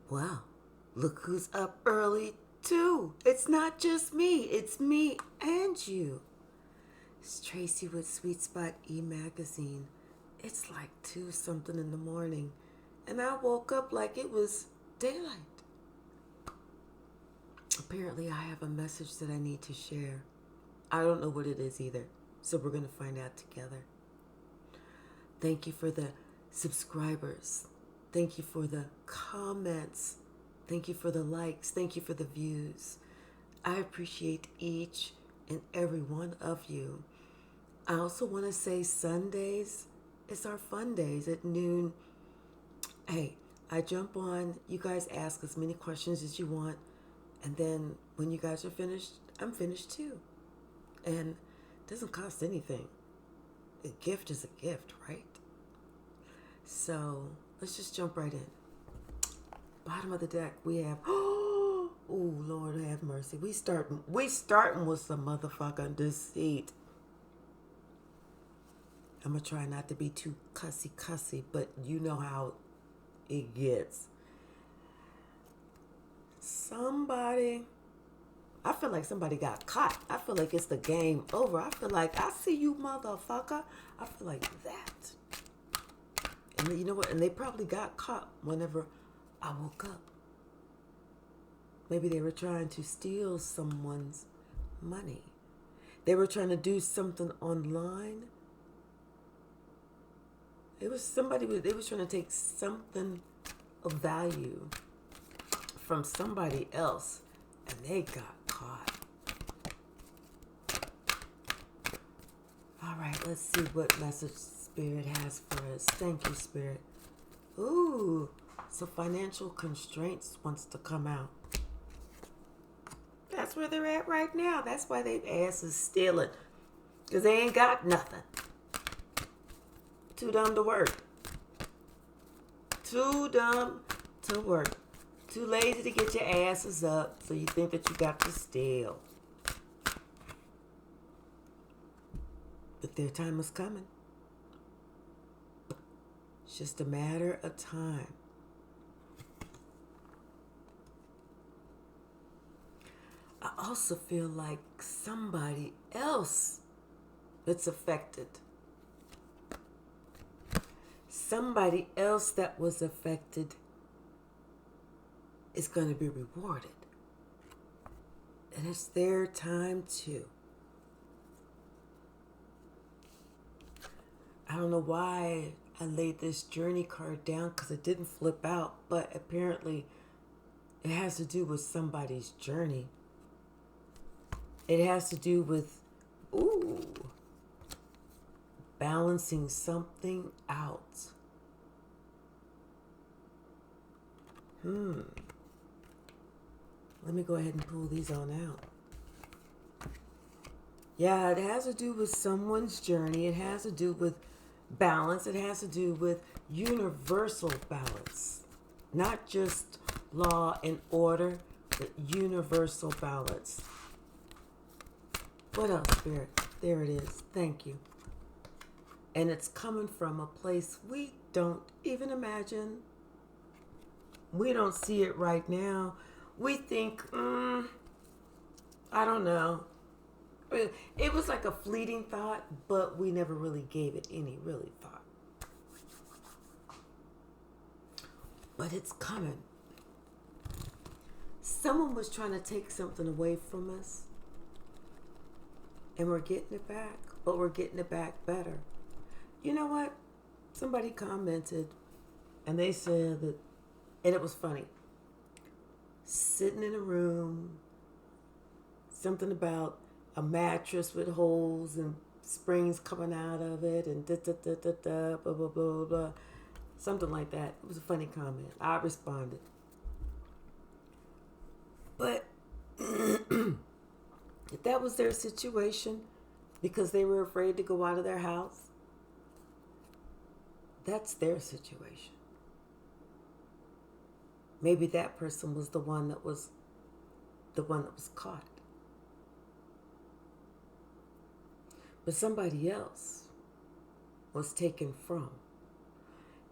Well, look who's up early, too. It's not just me, it's me and you. It's Tracy with Sweet Spot E-Magazine. It's like 2 something in the morning, and I woke up like it was daylight. Apparently, I have a message that I need to share. I don't know what it is either, so we're going to find out together. Thank you for the subscribers. Thank you for the comments. Thank you for the likes. Thank you for the views. I appreciate each and every one of you. I also want to say Sundays is our fun days at noon. Hey, I jump on. You guys ask as many questions as you want. And then when you guys are finished, I'm finished too. And it doesn't cost anything. A gift is a gift, right? So let's just jump right in. Bottom of the deck, we have, oh Lord have mercy. We starting with some motherfucking deceit. I'm gonna try not to be too cussy, but you know how it gets. I feel like somebody got caught. I feel like it's the game over. I feel like I see you, motherfucker. I feel like that. And you know what? And they probably got caught whenever I woke up. Maybe they were trying to steal someone's money. They were trying to do something online. They was trying to take something of value from somebody else, and they got caught. All right, let's see what message Spirit has for us. Thank you, Spirit. Ooh, so financial constraints wants to come out. That's where they're at right now. That's why they ass is stealing, because they ain't got nothing. Too dumb to work. Too dumb to work. Too lazy to get your asses up, so you think that you got to steal. But their time is coming. It's just a matter of time. I also feel like somebody else that's affected. Somebody else that was affected is going to be rewarded. And it's their time too. I don't know why I laid this journey card down, because it didn't flip out, but apparently it has to do with somebody's journey. It has to do with, balancing something out. Let me go ahead and pull these on out. Yeah, it has to do with someone's journey. It has to do with balance. It has to do with universal balance. Not just law and order, but universal balance. What else, Spirit? There it is. Thank you. And it's coming from a place we don't even imagine. We don't see it right now. We think, I don't know. It was like a fleeting thought, but we never really gave it any really thought. But it's coming. Someone was trying to take something away from us, and we're getting it back, but we're getting it back better. You know what? Somebody commented, and they said that, and it was funny. Sitting in a room, something about a mattress with holes and springs coming out of it, and blah, blah, blah, blah. Something like that. It was a funny comment. I responded. But if that was their situation, because they were afraid to go out of their house, that's their situation. Maybe that person was the one that was caught. But somebody else was taken from.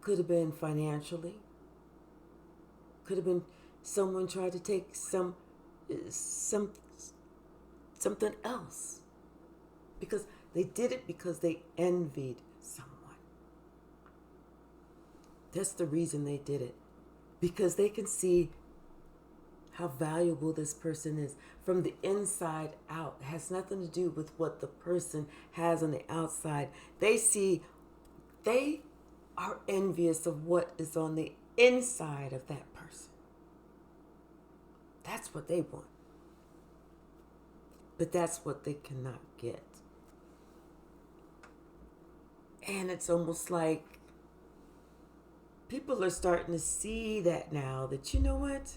Could have been financially. Could have been someone tried to take some something else. Because they did it because they envied someone. That's the reason they did it. Because they can see how valuable this person is from the inside out. It has nothing to do with what the person has on the outside. They are envious of what is on the inside of that person. That's what they want. But that's what they cannot get. And it's almost like people are starting to see that now, that you know what?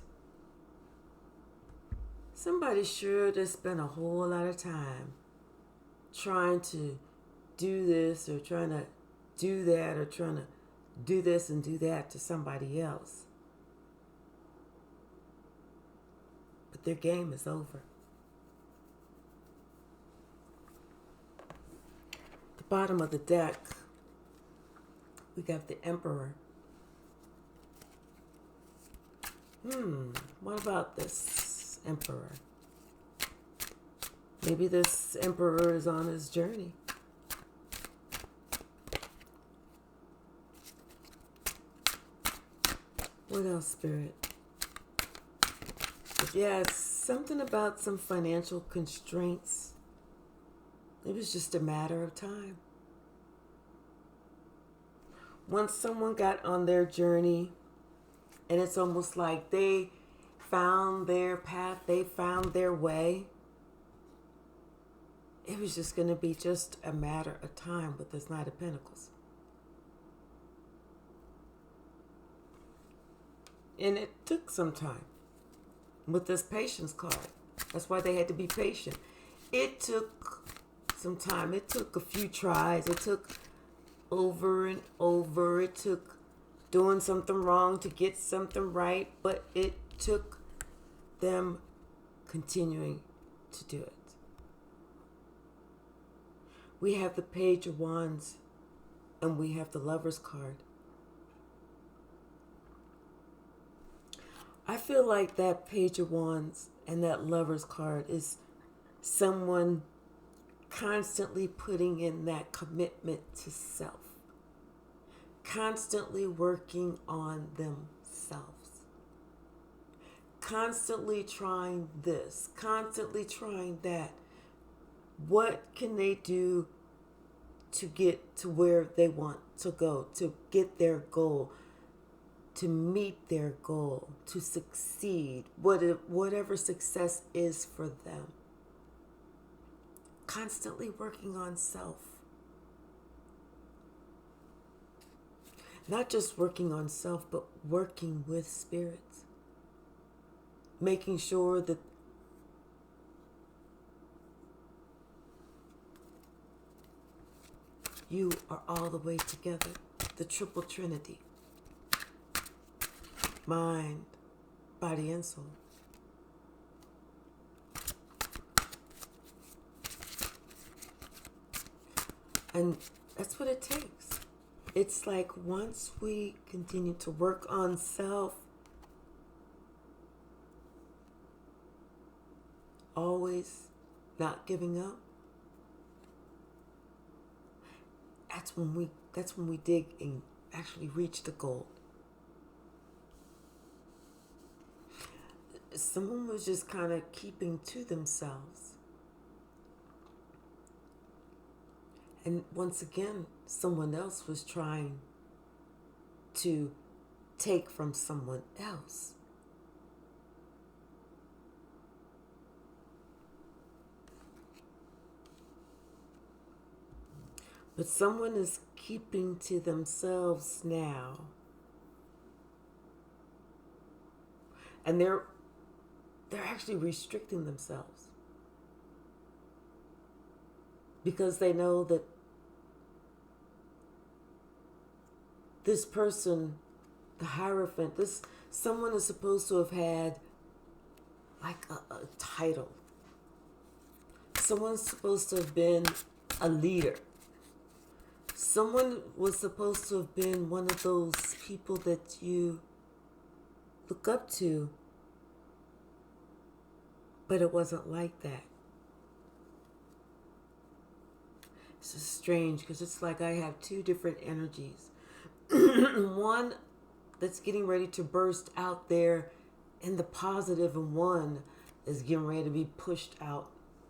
Somebody sure just spent a whole lot of time trying to do this or trying to do that or trying to do this and do that to somebody else. But their game is over. The bottom of the deck, we got the Emperor. What about this Emperor? Maybe this Emperor is on his journey. What else, Spirit? But yeah, it's something about some financial constraints. It was just a matter of time. Once someone got on their journey, and it's almost like they found their path, they found their way, it was just going to be just a matter of time with this Knight of Pentacles. And it took some time with this patience card. That's why they had to be patient. It took some time. It took a few tries. It took over and over. It took doing something wrong to get something right. But it took them continuing to do it. We have the Page of Wands and we have the Lover's card. I feel like that Page of Wands and that Lover's card is someone constantly putting in that commitment to self. Constantly working on themselves. Constantly trying this. Constantly trying that. What can they do to get to where they want to go? To get their goal? To meet their goal, to succeed, whatever success is for them. Constantly working on self. Not just working on self, but working with spirits. Making sure that you are all the way together. The triple trinity. Mind, body, and soul. And that's what it takes. It's like once we continue to work on self, always not giving up, that's when we dig and actually reach the goal. Someone was just kind of keeping to themselves. And once again, someone else was trying to take from someone else. But someone is keeping to themselves now. And they're actually restricting themselves because they know that this person, the Hierophant, someone is supposed to have had like a title. Someone's supposed to have been a leader. Someone was supposed to have been one of those people that you look up to, but it wasn't like that. This is strange because it's like I have two different energies. One that's getting ready to burst out there in the positive, and one is getting ready to be pushed out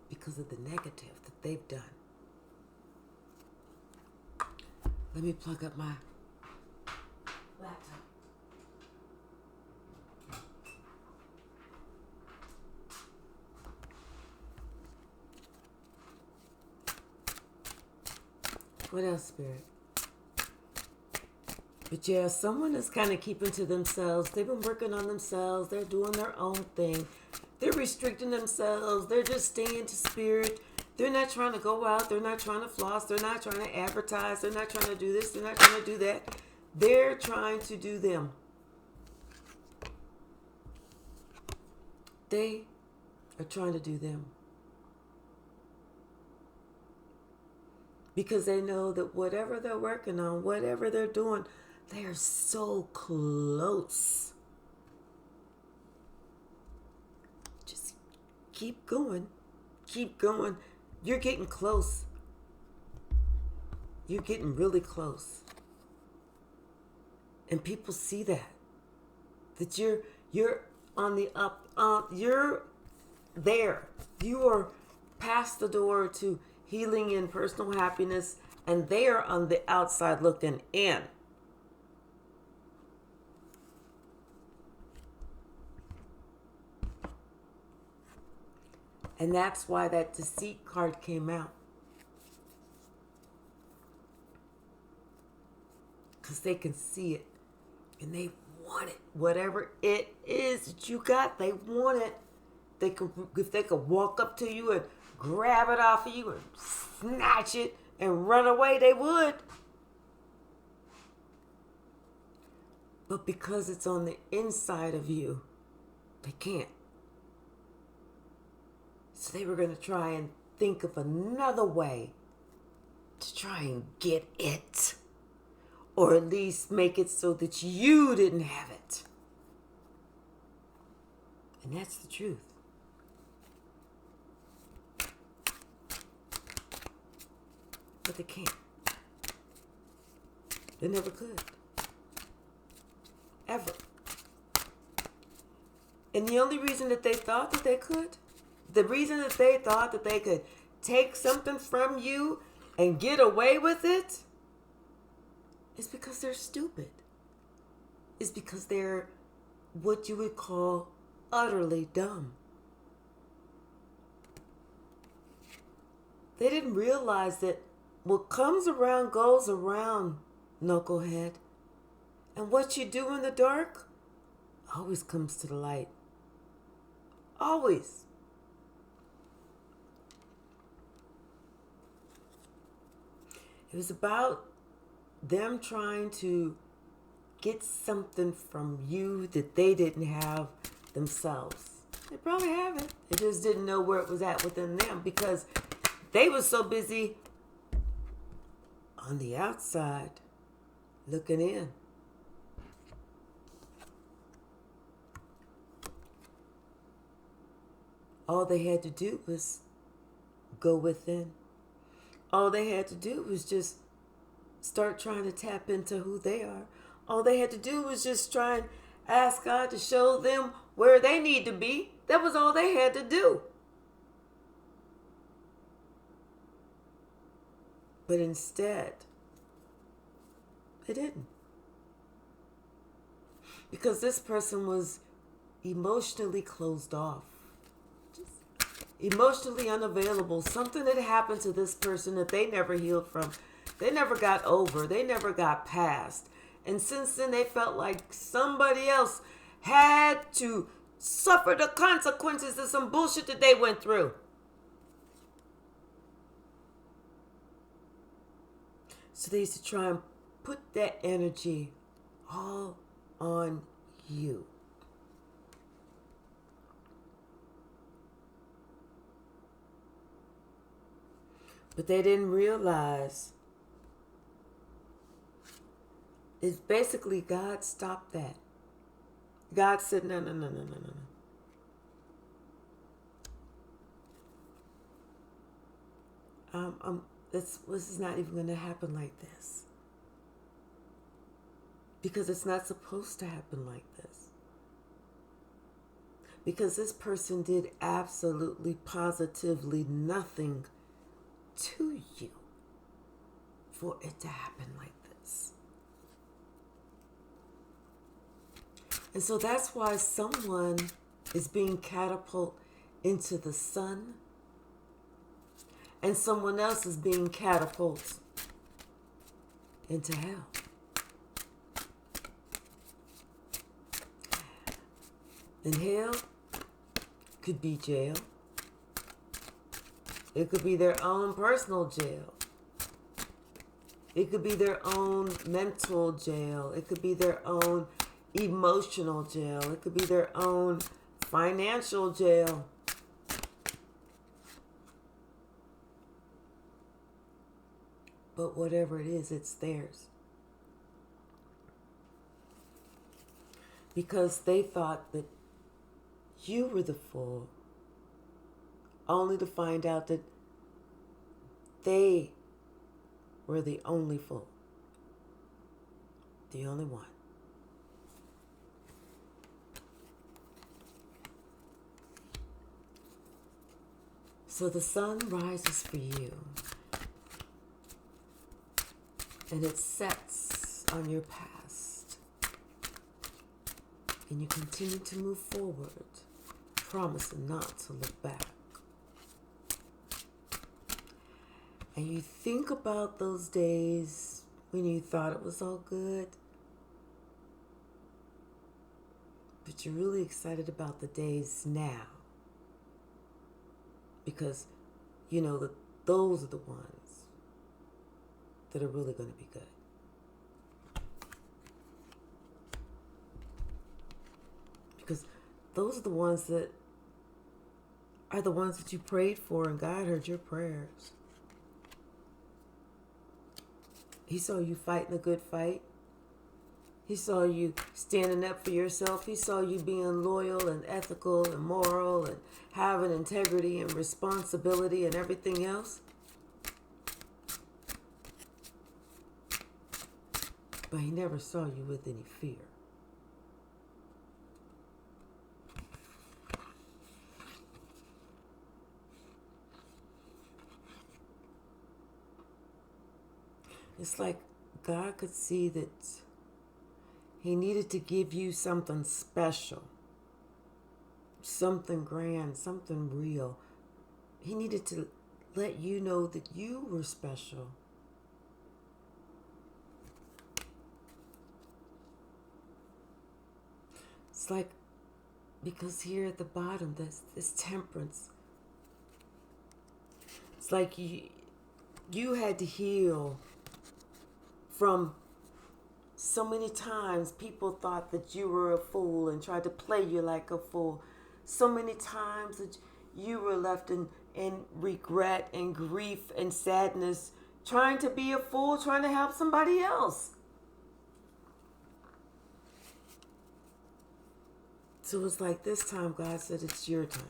because of the negative that they've done. Let me plug up my laptop. What else, Spirit? But yeah, someone is kind of keeping to themselves. They've been working on themselves. They're doing their own thing. They're restricting themselves. They're just staying to Spirit. They're not trying to go out. They're not trying to floss. They're not trying to advertise. They're not trying to do this. They're not trying to do that. They're trying to do them. They are trying to do them. Because they know that whatever they're working on, whatever they're doing, they are so close. Just keep going. Keep going. You're getting close. You're getting really close. And people see that. That you're on the up. You're there. You are past the door to healing and personal happiness, and they are on the outside looking in. And that's why that deceit card came out. Because they can see it. And they want it. Whatever it is that you got, they want it. If they could walk up to you and grab it off of you and snatch it and run away, they would. But because it's on the inside of you, they can't. So they were going to try and think of another way to try and get it. Or at least make it so that you didn't have it. And that's the truth. But they can't. They never could. Ever. And the only reason that they thought that they could, the reason that they thought that they could take something from you and get away with it, is because they're stupid. Is because they're what you would call utterly dumb. They didn't realize that what comes around goes around, knucklehead. And what you do in the dark always comes to the light. Always. It was about them trying to get something from you that they didn't have themselves. They probably have it. They just didn't know where it was at within them because they were so busy on the outside looking in. All they had to do was go within. All they had to do was just start trying to tap into who they are. All they had to do was just try and ask God to show them where they need to be. That was all they had to do. But instead, they didn't. Because this person was emotionally closed off. Just emotionally unavailable. Something had happened to this person that they never healed from. They never got over. They never got past. And since then, they felt like somebody else had to suffer the consequences of some bullshit that they went through. So they used to try and put that energy all on you. But they didn't realize it's basically God stopped that. God said, no, no, no, no, no, no. This is not even going to happen like this. Because it's not supposed to happen like this. Because this person did absolutely, positively nothing to you for it to happen like this. And so that's why someone is being catapulted into the sun, and someone else is being catapulted into hell. And hell could be jail. It could be their own personal jail. It could be their own mental jail. It could be their own emotional jail. It could be their own financial jail. But whatever it is, it's theirs. Because they thought that you were the fool, only to find out that they were the only fool. The only one. So the sun rises for you, and it sets on your past, and you continue to move forward, promising not to look back. And you think about those days when you thought it was all good, but you're really excited about the days now, because you know that those are the ones that are really going to be good. Because those are the ones that are the ones that you prayed for, and God heard your prayers. He saw you fighting a good fight. He saw you standing up for yourself. He saw you being loyal and ethical and moral and having integrity and responsibility and everything else. But he never saw you with any fear. It's like God could see that he needed to give you something special, something grand, something real. He needed to let you know that you were special. It's like, because here at the bottom, there's this temperance. It's like you had to heal from so many times people thought that you were a fool and tried to play you like a fool. So many times that you were left in regret and grief and sadness, trying to be a fool, trying to help somebody else. So it's like this time God said it's your time.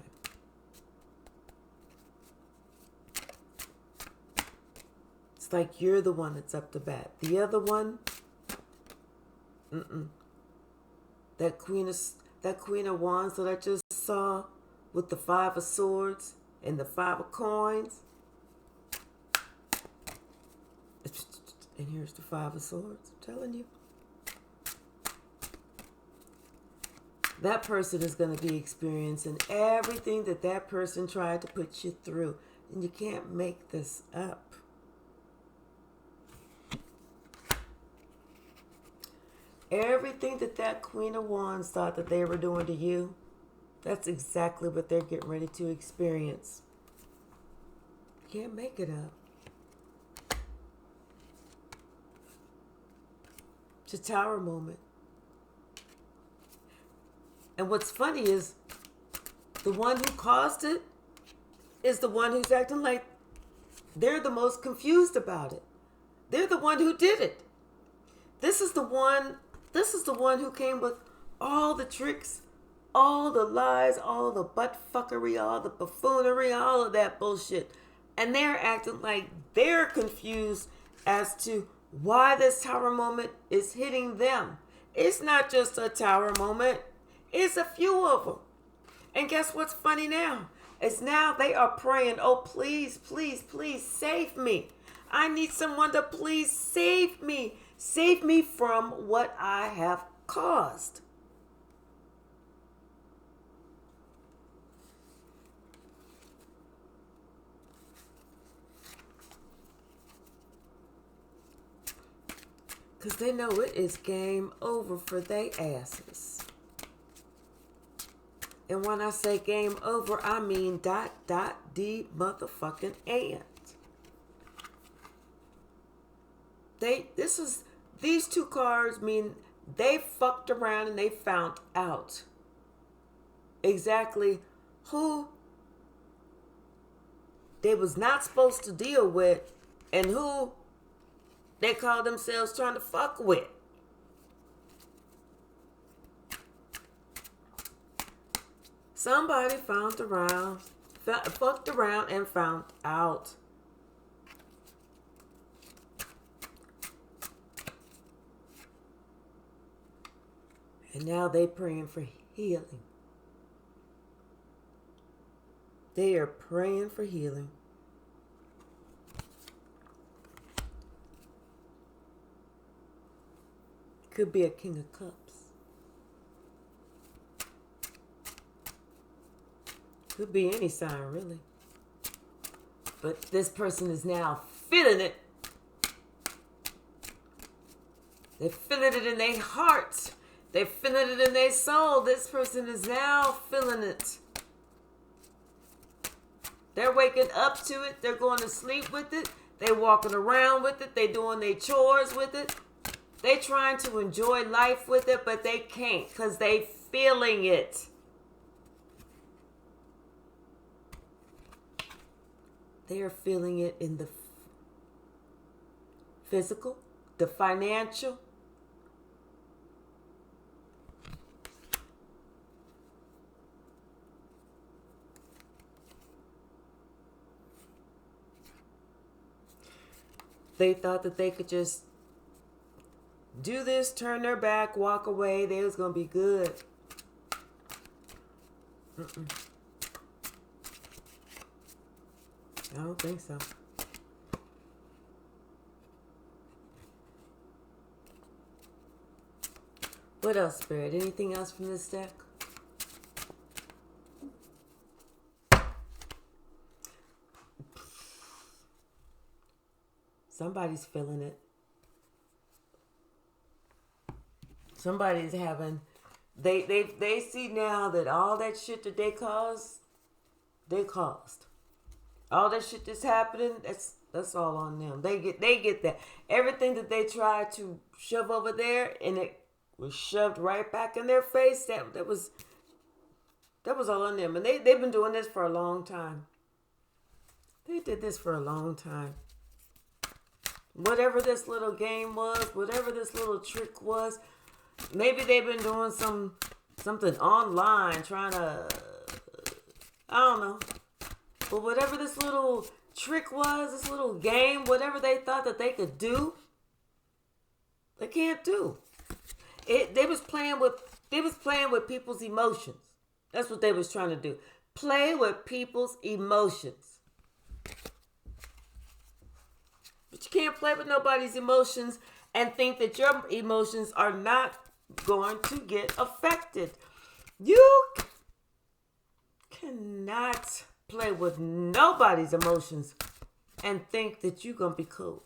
It's like you're the one that's up to bat. The other one, That queen of wands that I just saw with the 5 of swords and the 5 of coins. And here's the 5 of swords. I'm telling you. That person is going to be experiencing everything that person tried to put you through. And you can't make this up. Everything that Queen of Wands thought that they were doing to you, that's exactly what they're getting ready to experience. Can't make it up. It's a Tower moment. And what's funny is the one who caused it is the one who's acting like they're the most confused about it. They're the one who did it. This is the one who came with all the tricks, all the lies, all the butt fuckery, all the buffoonery, all of that bullshit. And they're acting like they're confused as to why this tower moment is hitting them. It's not just a tower moment. It's a few of them. And guess what's funny now? It's now they are praying, oh, please, please, please save me. I need someone to please save me. Save me from what I have caused. Because they know it is game over for they asses. And when I say game over, I mean ... D motherfucking and. These two cards mean they fucked around and they found out exactly who they was not supposed to deal with and who they call themselves trying to fuck with. Somebody fucked around and found out. And now they praying for healing. They are praying for healing. Could be a King of Cups. Could be any sign, really. But this person is now feeling it. They're feeling it in their heart. They're feeling it in their soul. This person is now feeling it. They're waking up to it. They're going to sleep with it. They're walking around with it. They're doing their chores with it. They're trying to enjoy life with it, but they can't because they're feeling it. They are feeling it in the physical, the financial. They thought that they could just do this, turn their back, walk away. They was going to be good. I don't think so. What else, Spirit? Anything else from this deck? Somebody's feeling it. Somebody's having... They see now that all that shit that they caused. All that shit that's happening, that's all on them. They get that. Everything that they tried to shove over there and it was shoved right back in their face, that was all on them. And they've been doing this for a long time. They did this for a long time. Whatever this little game was, whatever this little trick was, maybe they've been doing something online trying to, I don't know. But whatever this little trick was, this little game, whatever they thought that they could do, they can't do. They was playing with people's emotions. That's what they was trying to do. Play with people's emotions. But you can't play with nobody's emotions and think that your emotions are not going to get affected. You cannot play with nobody's emotions and think that you're going to be cool.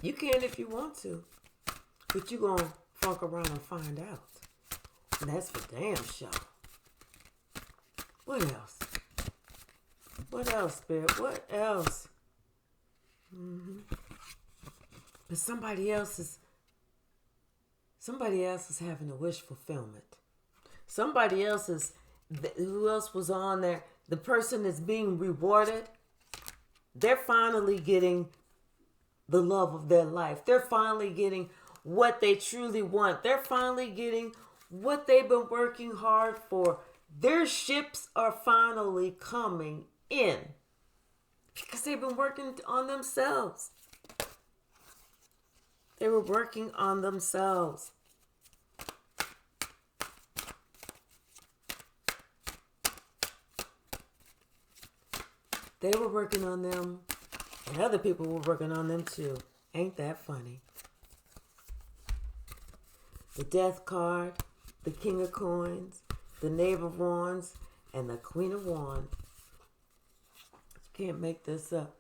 You can if you want to, but you're going to fuck around and find out. And that's for damn sure. What else? What else, Spirit? What else? But somebody else is having a wish fulfillment. Somebody else is, who else was on there? The person that's being rewarded, they're finally getting the love of their life. They're finally getting what they truly want. They're finally getting what they've been working hard for. Their ships are finally coming in because they've been working on themselves. They were working on themselves. They were working on them, and other people were working on them too. Ain't that funny? The Death card, the King of Coins, the Knave of Wands, and the Queen of Wands. You can't make this up.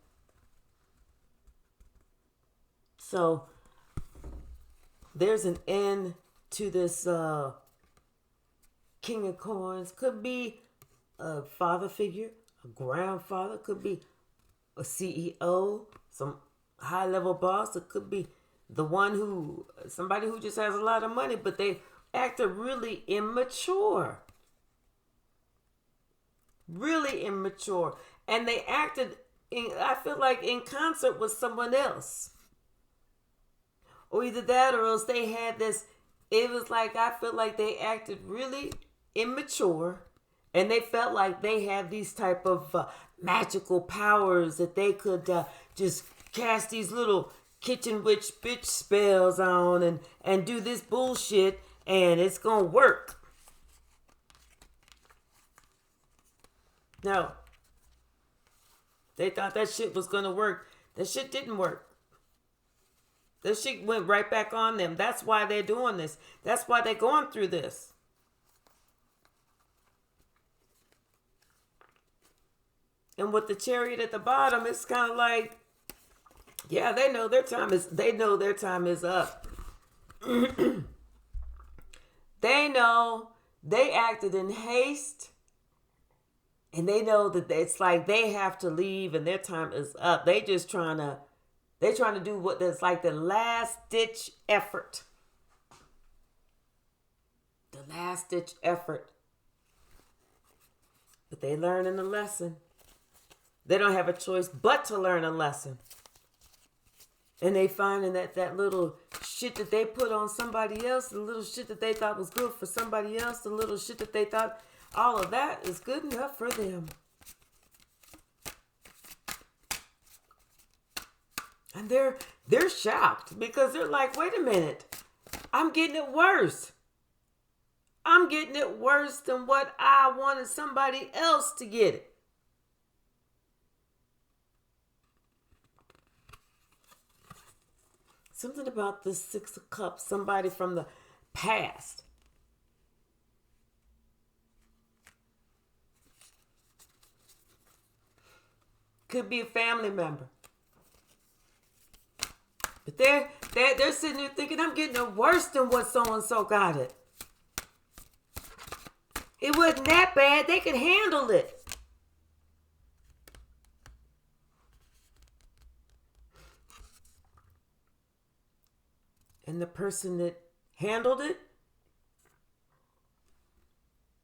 So, there's an end to this King of Coins. Could be a father figure, a grandfather, could be a CEO, some high-level boss. It could be somebody who just has a lot of money, but they acted really immature. Really immature. And they acted, I feel like, in concert with someone else. Or either that or else they had this, it was like, I feel like they acted really immature. And they felt like they had these type of magical powers that they could just cast these little kitchen witch bitch spells on and do this bullshit and it's gonna work. No. They thought that shit was gonna work. That shit didn't work. That shit went right back on them. That's why they're doing this. That's why they're going through this. And with the Chariot at the bottom, it's kind of like, yeah, they know their time is up. They know they acted in haste. And they know that it's like they have to leave and their time is up. They're trying to do what that's like the last ditch effort. The last ditch effort. But they learning a lesson. They don't have a choice but to learn a lesson. And they finding that little shit that they put on somebody else, the little shit that they thought was good for somebody else, the little shit that they thought, all of that is good enough for them. And they're shocked because they're like, wait a minute, I'm getting it worse. I'm getting it worse than what I wanted somebody else to get it. Something about the Six of Cups, somebody from the past. Could be a family member. But they're sitting there thinking, I'm getting it worse than what so-and-so got it. It wasn't that bad. They could handle it. And the person that handled it,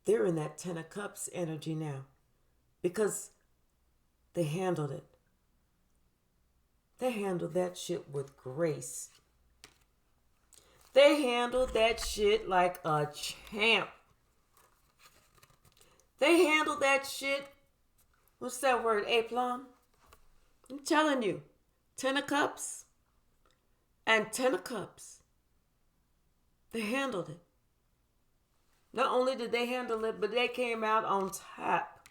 they're in that Ten of Cups energy now. Because they handled it. They handled that shit with grace. They handled that shit like a champ. They handled that shit, what's that word, aplomb? I'm telling you, Ten of Cups and Ten of Cups. They handled it. Not only did they handle it, but they came out on top.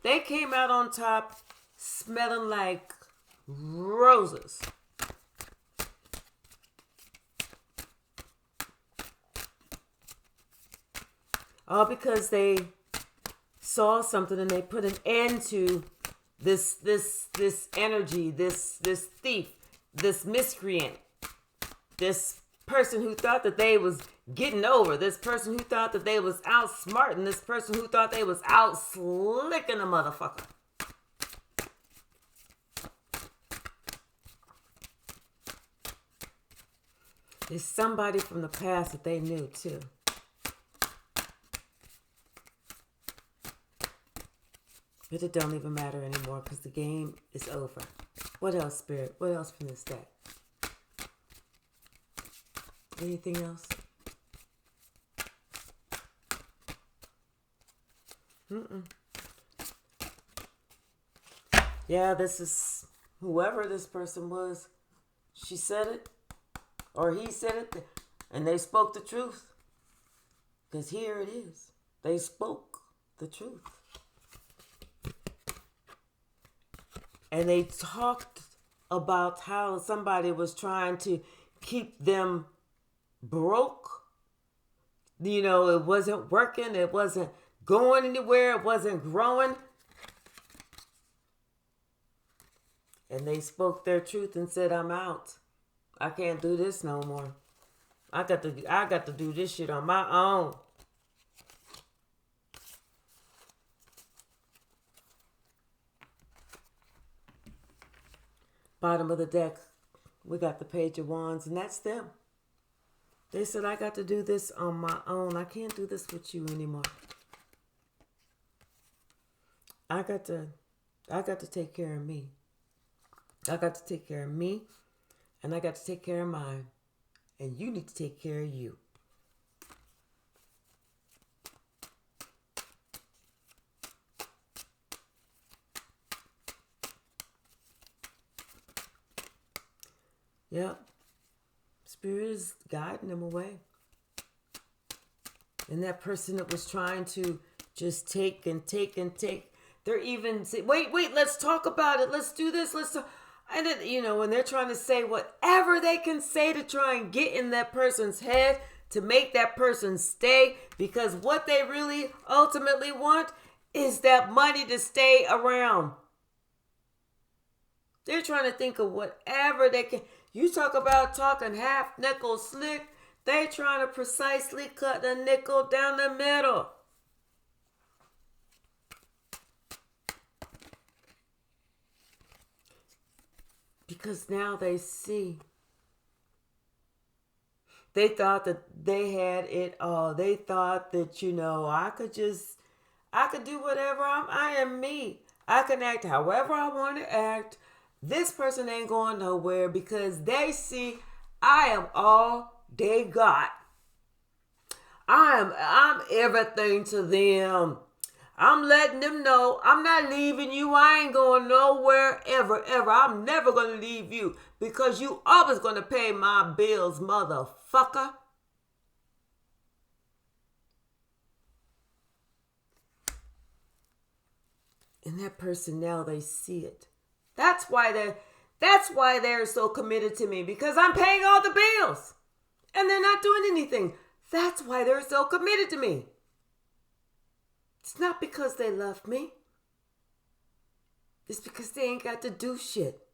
They came out on top smelling like roses. All because they saw something and they put an end to this energy, this thief, this miscreant, this person who thought that they was getting over, this person who thought that they was outsmarting, this person who thought they was out slicking a motherfucker. There's somebody from the past that they knew too. But it don't even matter anymore because the game is over. What else, Spirit? What else from this deck? Anything else? Yeah, this is whoever this person was. She said it, or he said it, and they spoke the truth. Because here it is. They spoke the truth. And they talked about how somebody was trying to keep them broke. You know, it wasn't working. It wasn't going anywhere. It wasn't growing. And they spoke their truth and said, I'm out. I can't do this no more. I got to do this shit on my own. Bottom of the deck, we got the Page of Wands, and that's them. They said, I got to do this on my own. I can't do this with you anymore. I got to take care of me. I got to take care of me, and I got to take care of mine. And you need to take care of you. Yep. Spirit is guiding them away. And that person that was trying to just take and take and take, they're even saying, wait, let's talk about it. Let's do this. Let's talk. And then, you know, when they're trying to say whatever they can say to try and get in that person's head to make that person stay, because what they really ultimately want is that money to stay around. They're trying to think of whatever they can. You talk about talking half nickel slick. They're trying to precisely cut the nickel down the middle. Because now they see. They thought that they had it all. They thought that, you know, I could do whatever. I am me. I can act however I want to act. This person ain't going nowhere because they see I am all they got. I'm everything to them. I'm letting them know I'm not leaving you. I ain't going nowhere ever. I'm never going to leave you because you always going to pay my bills, motherfucker. And that person now, they see it. That's why they're so committed to me, because I'm paying all the bills and they're not doing anything. That's why they're so committed to me. It's not because they love me. It's because they ain't got to do shit.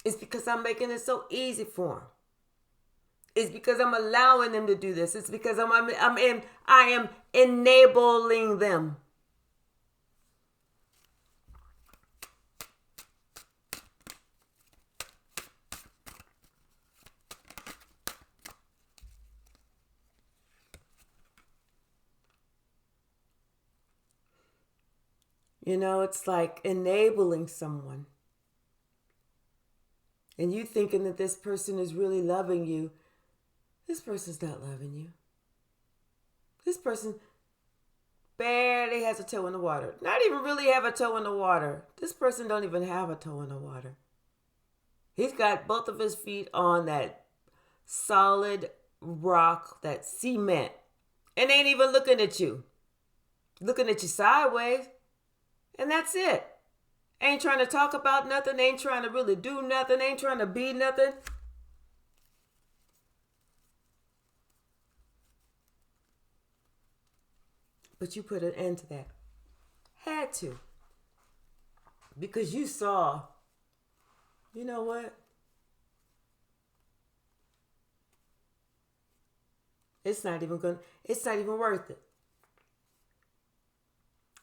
It's because I'm making it so easy for them. It's because I'm allowing them to do this. It's because I am enabling them. You know, it's like enabling someone. And you thinking that this person is really loving you. This person's not loving you. This person barely has a toe in the water. Not even really have a toe in the water. This person don't even have a toe in the water. He's got both of his feet on that solid rock, that cement. And ain't even looking at you. Looking at you sideways. And that's it. Ain't trying to talk about nothing. Ain't trying to really do nothing. Ain't trying to be nothing. But you put an end to that. Had to. Because you saw, you know what? It's not even worth it.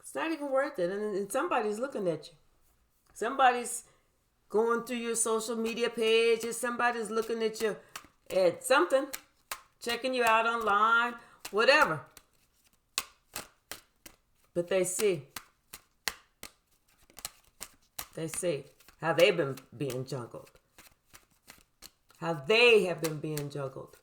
It's not even worth it. And somebody's looking at you. Somebody's going through your social media pages. Somebody's looking at you at something. Checking you out online. Whatever. But they see. They see. how they've been being juggled, how they have been being juggled.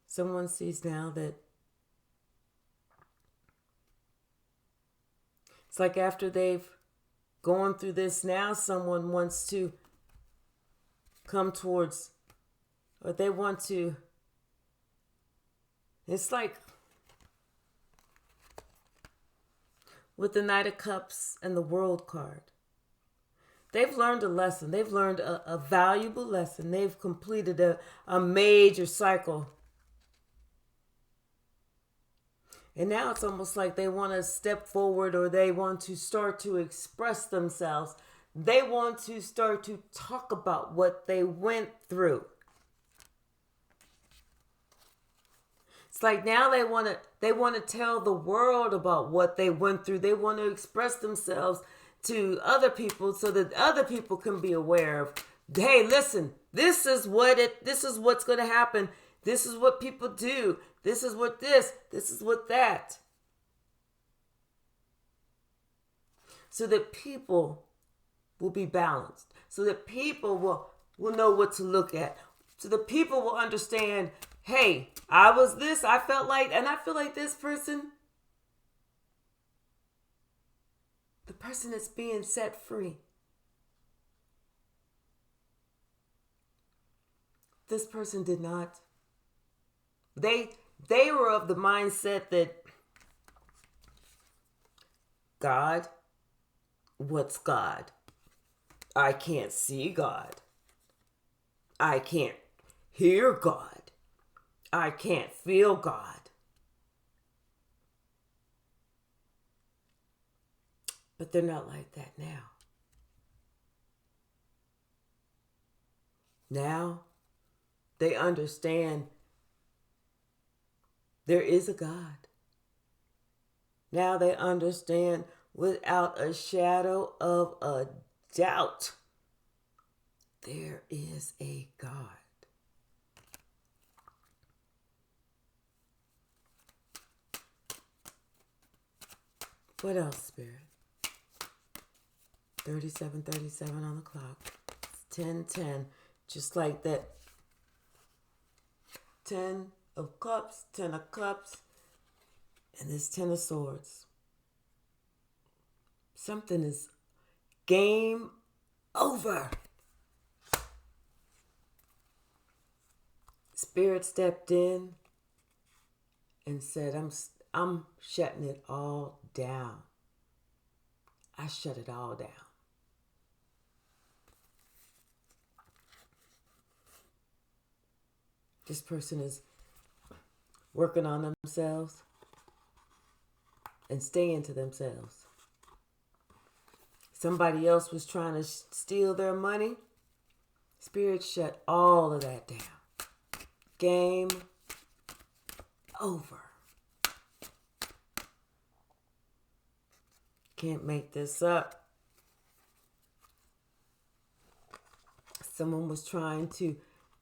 Someone sees now that it's like after they've gone through this, now someone wants to come towards, or they want to, it's like with the Knight of Cups and the World card. They've learned a lesson. They've learned a valuable lesson. They've completed a major cycle. And now it's almost like they want to step forward, or they want to start to express themselves. They want to start to talk about what they went through. It's like now they want to tell the world about what they went through. They want to express themselves to other people so that other people can be aware of, hey, listen, this is what's going to happen. This is what people do. This is what this is what that. So that people will be balanced. So that people will know what to look at. So that people will understand, hey, I was this, I felt like, and I feel like this person, the person that's being set free, this person did not. They were of the mindset that God, what's God? I can't see God. I can't hear God. I can't feel God. But they're not like that now. Now they understand there is a God. Now they understand without a shadow of a doubt, there is a God. What else, Spirit? 37:37 on the clock. It's 10:10. Just like that. 10 of cups, 10 of cups, and this 10 of swords. Something is game over. Spirit stepped in and said, I'm shutting it all down. I shut it all down. This person is working on themselves and staying to themselves. Somebody else was trying to steal their money. Spirit shut all of that down. Game over. Can't make this up. Someone was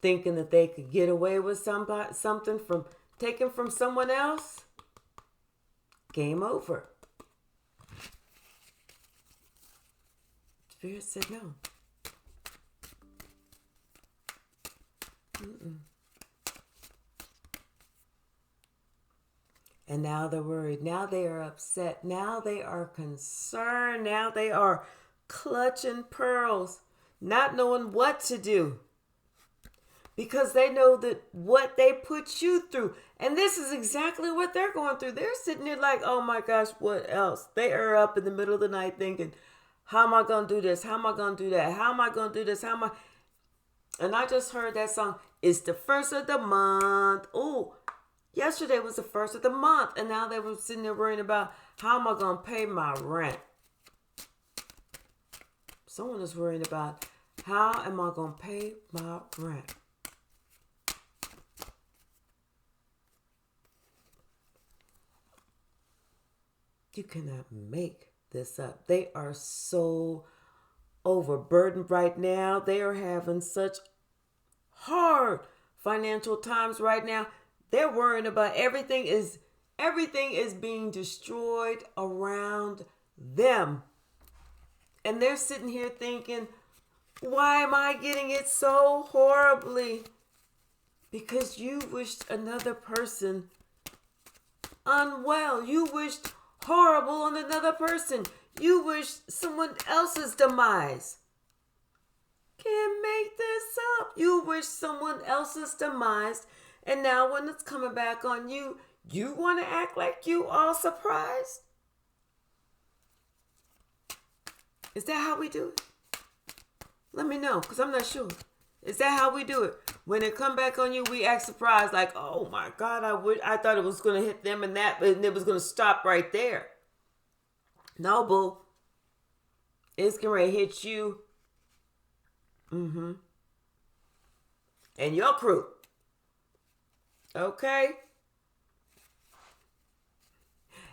thinking that they could get away with something from taken from someone else. Game over. Spirit said no. And now they're worried. Now they are upset. Now they are concerned. Now they are clutching pearls, not knowing what to do. Because they know that what they put you through. And this is exactly what they're going through. They're sitting there like, oh my gosh, what else? They are up in the middle of the night thinking, how am I going to do this? How am I going to do that? How am I going to do this? And I just heard that song. It's the first of the month. Oh, yesterday was the first of the month. And now they were sitting there worrying about, how am I going to pay my rent? Someone is worrying about, how am I going to pay my rent? You cannot make this up. They are so overburdened right now. They are having such hard financial times right now, they're worrying about everything is being destroyed around them. And they're sitting here thinking, why am I getting it so horribly? Because you wished another person unwell. You wished horrible on another person. You wished someone else's demise. Can't make this up. You wish someone else's demise, and now when it's coming back on you, you want to act like you all surprised? Is that how we do it? Let me know, because I'm not sure. Is that how we do it? When it come back on you, we act surprised, like, oh my God, I thought it was going to hit them and that, and it was going to stop right there. No, boo. It's going to hit you. And your crew. Okay?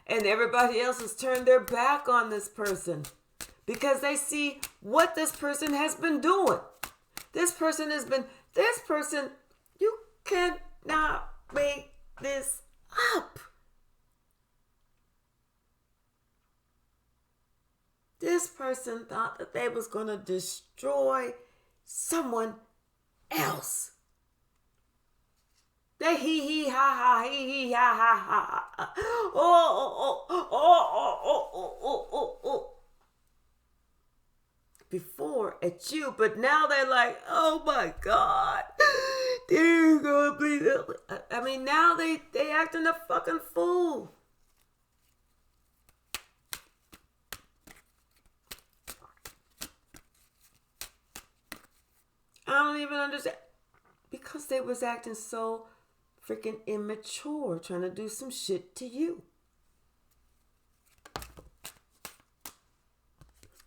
And everybody else has turned their back on this person because they see what this person has been doing. This person, you cannot make this up. This person thought that they was going to destroy someone else. They hee ha ha. Oh. Before at you, but now they're like, oh my God, they're gonna bleed. I mean, now they acting a fucking fool. I don't even understand. Because they was acting so freaking immature, trying to do some shit to you.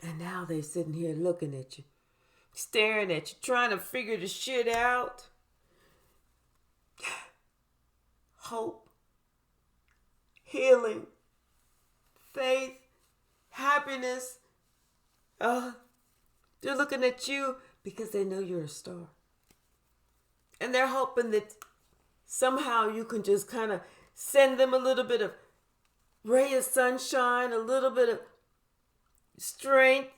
And now they sitting here looking at you, staring at you, trying to figure the shit out. Hope, healing, faith, happiness. They're looking at you because they know you're a star. And they're hoping that somehow you can just kind of send them a little bit of ray of sunshine, a little bit of strength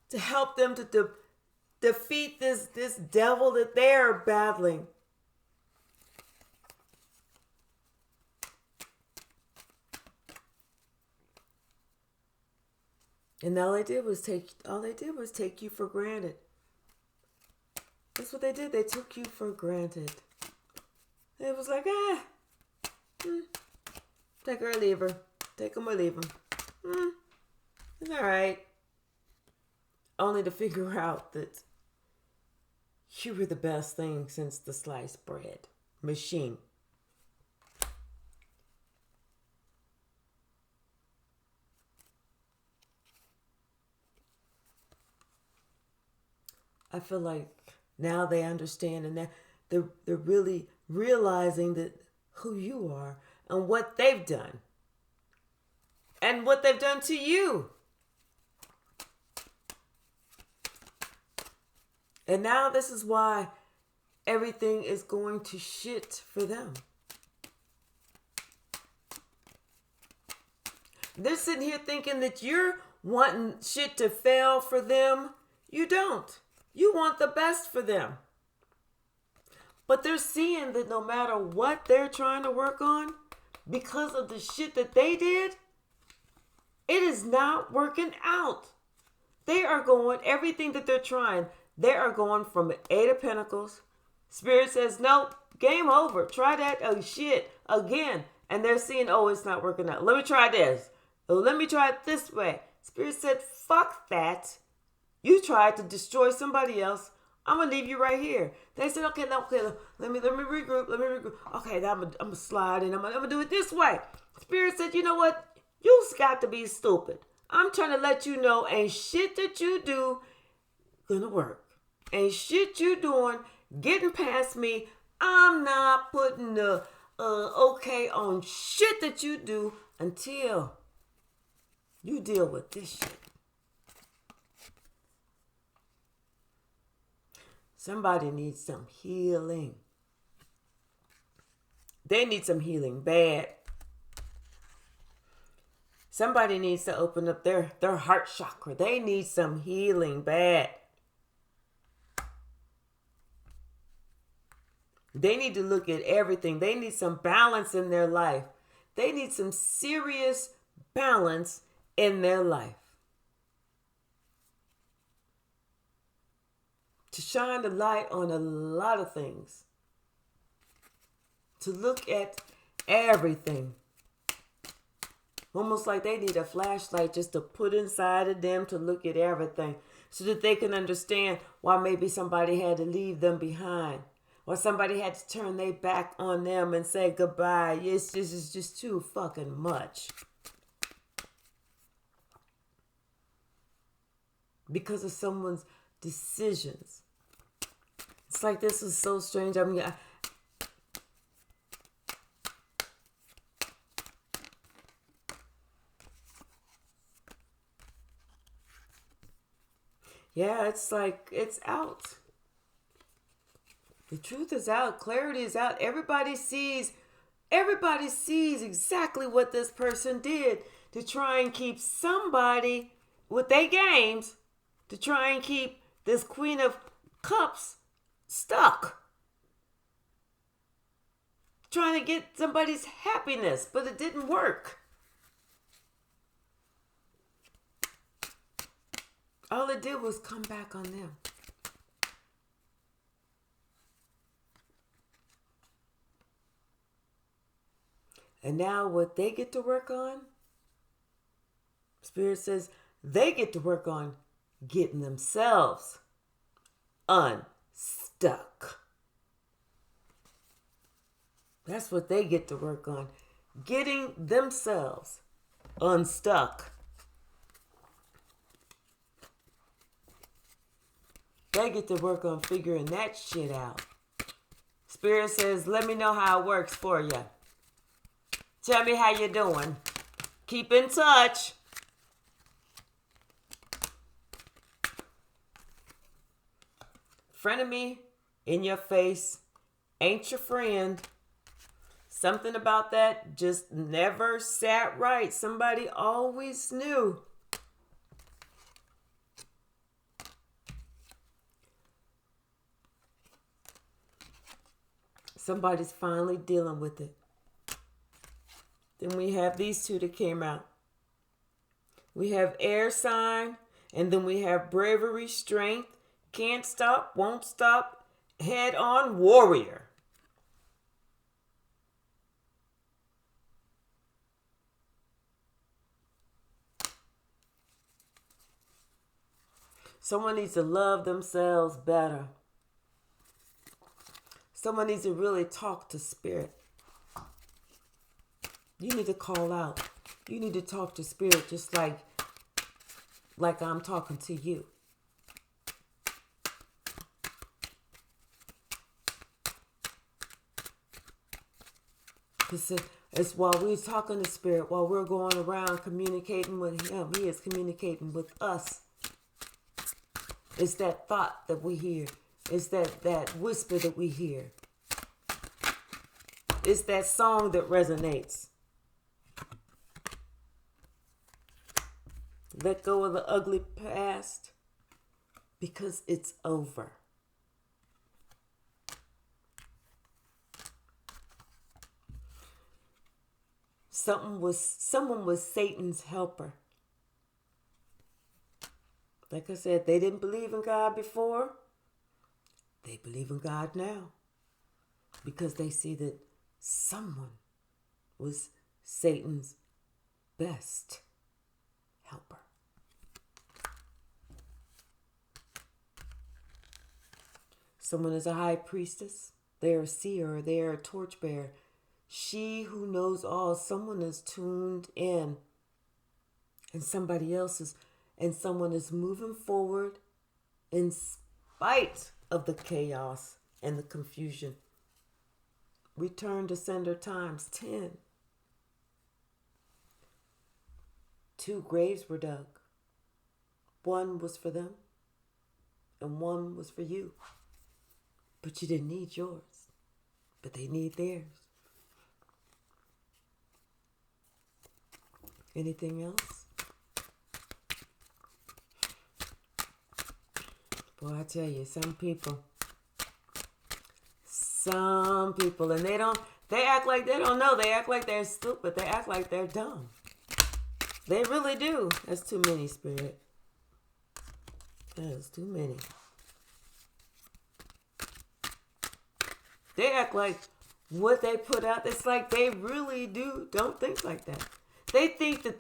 to help them to defeat this devil that they're battling. And all they did was take you for granted. That's what they did. They took you for granted. It was like, take her or leave her. Take them or leave them. It's all right. Only to figure out that you were the best thing since the sliced bread machine. I feel like now they understand, and that they're really realizing that who you are and what they've done. And what they've done to you. And now this is why everything is going to shit for them. They're sitting here thinking that you're wanting shit to fail for them. You don't. You want the best for them. But they're seeing that no matter what they're trying to work on, because of the shit that they did, it is not working out. They are going, everything that they're trying, they are going from 8 of Pentacles. Spirit says, nope, game over. Try that shit again. And they're seeing, oh, it's not working out. Let me try this. Let me try it this way. Spirit said, fuck that. You tried to destroy somebody else. I'm going to leave you right here. They said, okay, let me regroup. Okay, now I'm going to slide and I'm going to do it this way. Spirit said, you know what? You've got to be stupid. I'm trying to let you know ain't shit that you do gonna work. Ain't shit you doing getting past me. I'm not putting the okay on shit that you do until you deal with this shit. Somebody needs some healing. They need some healing bad. Somebody needs to open up their heart chakra. They need some healing bad. They need to look at everything. They need some balance in their life. They need some serious balance in their life. To shine the light on a lot of things. To look at everything. Almost like they need a flashlight just to put inside of them to look at everything. So that they can understand why maybe somebody had to leave them behind. Or somebody had to turn their back on them and say goodbye. This is just too fucking much. Because of someone's decisions. It's like this is so strange. I mean, yeah, it's like it's out. The truth is out. Clarity is out. Everybody sees exactly what this person did to try and keep somebody with their games, to try and keep this Queen of Cups stuck. Trying to get somebody's happiness, but it didn't work. All it did was come back on them. And now what they get to work on, Spirit says they get to work on getting themselves unstuck. That's what they get to work on. Getting themselves unstuck. They get to work on figuring that shit out. Spirit says, let me know how it works for you. Tell me how you're doing. Keep in touch. Frenemy in your face ain't your friend. Something about that just never sat right. Somebody always knew. Somebody's finally dealing with it. Then we have these two that came out. We have air sign, and then we have bravery, strength, can't stop, won't stop, head on warrior. Someone needs to love themselves better. Someone needs to really talk to Spirit. You need to call out. You need to talk to Spirit just like I'm talking to you. Because it's while we're talking to Spirit, while we're going around communicating with Him, He is communicating with us. It's that thought that we hear. It's that whisper that we hear. It's that song that resonates. Let go of the ugly past because it's over. Someone was Satan's helper. Like I said, they didn't believe in God before. They believe in God now because they see that someone was Satan's best helper. Someone is a high priestess. They are a seer. They are a torchbearer. She who knows all. Someone is tuned in. And someone is moving forward in spite of the chaos and the confusion. Return to sender times 10. 2 graves were dug. One was for them and one was for you. But you didn't need yours, but they need theirs. Anything else? Boy, I tell you, some people, and they act like they don't know. They act like they're stupid. They act like they're dumb. They really do. That's too many, Spirit. That is too many. They act like what they put out, it's like they really don't think like that. They think that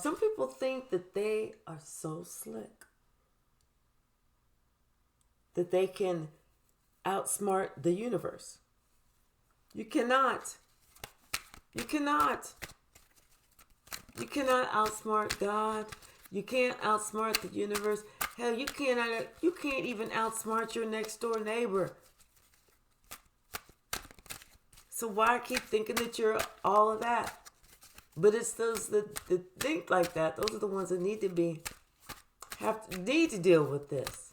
some people think that they are so slick, that they can outsmart the universe. You cannot. You cannot. You cannot outsmart God. You can't outsmart the universe. Hell, you can't even outsmart your next door neighbor. So why keep thinking that you're all of that? But it's those that think like that. Those are the ones that need to deal with this.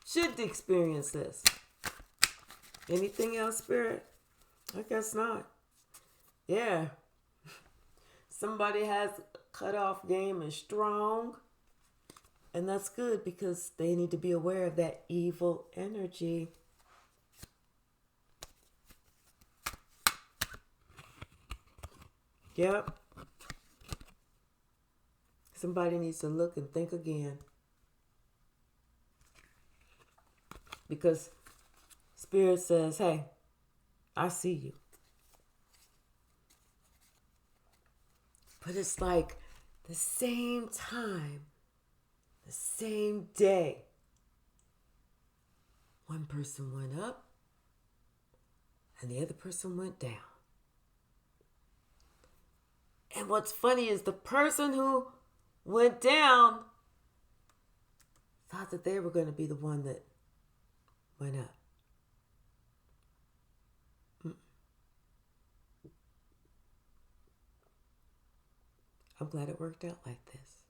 Should experience this. Anything else, Spirit? I guess not. Yeah. Somebody has cutoff game is strong. And that's good because they need to be aware of that evil energy. Yep. Somebody needs to look and think again. Because Spirit says, hey, I see you. But it's like the same time, the same day, one person went up and the other person went down. And what's funny is the person who went down thought that they were going to be the one that went up. I'm glad it worked out like this.